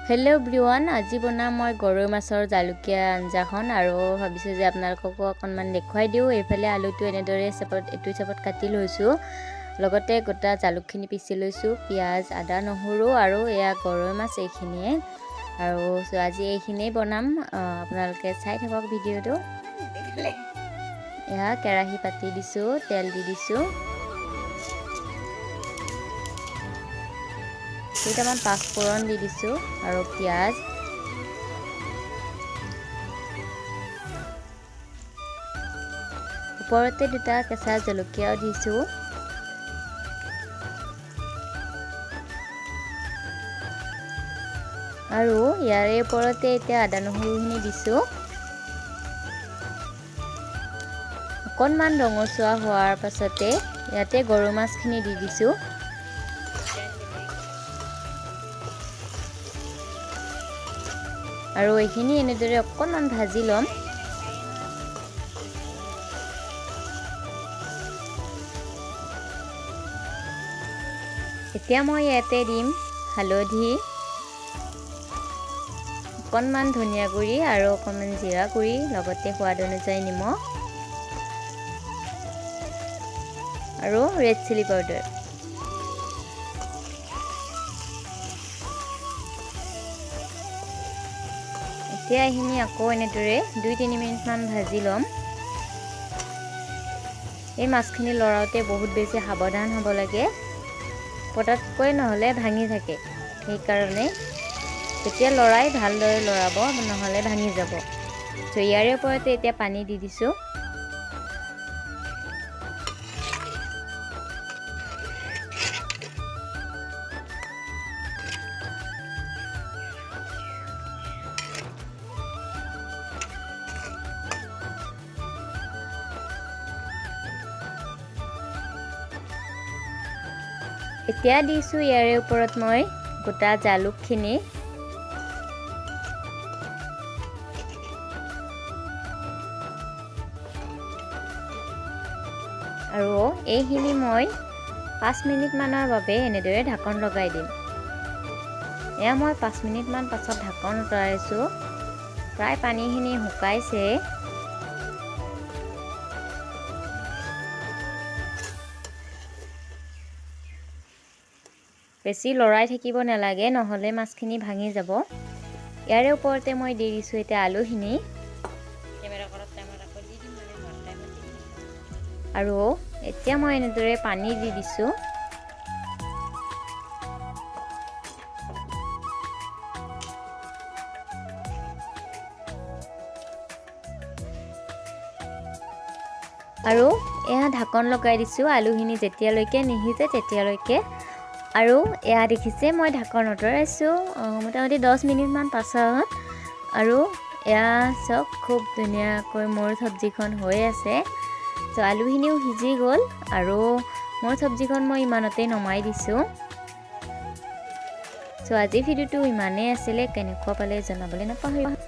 Hello' everyone, আজি বনাম মই গৰৈ মাছৰ জালুকীয়া আঞ্জাখন আৰু ভাবিছোঁ যে আপোনালোককো অকণমান দেখুৱাই দিওঁ। এইফালে আলুটো এনেদৰে এইটো হিচাপত কাটি লৈছোঁ, লগতে গোটা জালুকখিনি পিচি লৈছোঁ, পিঁয়াজ, আদা, নহৰু আৰু এয়া গৰৈ মাছ এইখিনিয়ে। আৰু আজি এইখিনিয়ে বনাম, আপোনালোকে চাই থাকক ভিডিঅ'টো। এয়া কেৰাহী পাতি দিছোঁ, তেল দি দিছোঁ, কেইটামান পাঁচফোৰণ দি দিছোঁ আৰু পিঁয়াজ, ওপৰতে দুটা কেঁচা জলকীয়াও দিছোঁ। আৰু ইয়াৰে ওপৰতে এতিয়া আদা নহৰুখিনি দিছোঁ। অকণমান ৰঙচুৱা হোৱাৰ পাছতে ইয়াতে গৰৈ মাছখিনি দি দিছোঁ। আৰু এইখিনি এনেদৰে অকণমান ভাজি ল'ম। এতিয়া মই ইয়াতে দিম হালধি, অকণমান ধনিয়া গুড়ি আৰু অকণমান জিৰা গুড়ি, লগতে সোৱাদ অনুযায়ী নিমখ আৰু ৰেড চিলি পাউডাৰ। এতিয়া এইখিনি আকৌ এনেদৰে 2-3 মিনিটমান ভাজি ল'ম। এই মাছখিনি লৰাওঁতে বহুত বেছি সাৱধান হ'ব লাগে, পটককৈ নহ'লে ভাঙি থাকে। সেইকাৰণে যেতিয়া লৰাই ভালদৰে লৰাব, নহ'লে ভাঙি যাব। ত' ইয়াৰে ওপৰতে এতিয়া পানী দি দিছোঁ। এতিয়া দিছোঁ ইয়াৰে ওপৰত মই গোটা জালুকখিনি। আৰু এইখিনি মই 5 মিনিটমানৰ বাবে এনেদৰে ঢাকন লগাই দিম। এয়া মই 5 মিনিটমান পাছত ঢাকন আঁতৰাইছোঁ। প্ৰায় পানীখিনি শুকাইছে। বেছি লৰাই থাকিব নালাগে, নহ'লে মাছখিনি ভাঙি যাব। ইয়াৰে ওপৰতে মই দি দিছোঁ এতিয়া আলুখিনি। আৰু এতিয়া মই এনেদৰে পানী দি দিছোঁ। আৰু এয়া ঢাকন লগাই দিছোঁ আলুখিনি যেতিয়ালৈকে নিসিজে তেতিয়ালৈকে। আৰু এয়া দেখিছে মই ঢাকন আঁতৰাইছোঁ মোটামুটি 10 মিনিটমান পাছত। আৰু এয়া চাওক, খুব ধুনীয়াকৈ মোৰ চব্জিখন হৈ আছে। ত' আলুখিনিও সিজি গ'ল আৰু মোৰ চব্জিখন মই ইমানতেই নমাই দিছোঁ। চ' আজি ভিডিঅ'টো ইমানেই আছিলে, কেনেকুৱা পালে জনাবলৈ নাপাহৰিব।